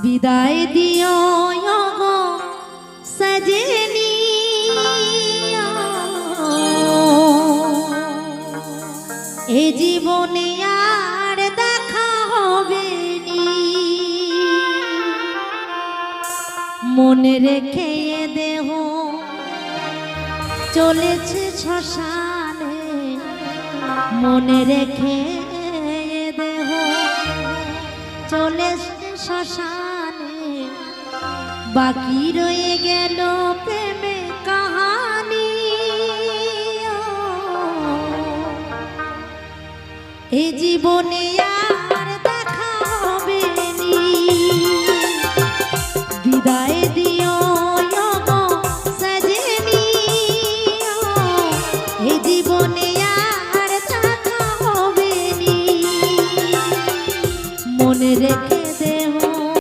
বিদায় দিও গো সজনী, এ জীবনে আর দেখা হবে নি। মনে রেখে এ দেহ চলেছে শ্মশানে, মনে রেখে এ দেহ চলেছে শ্মশানে। বাকি রয়ে গেল প্রেমে কাহানি, এ জীবনে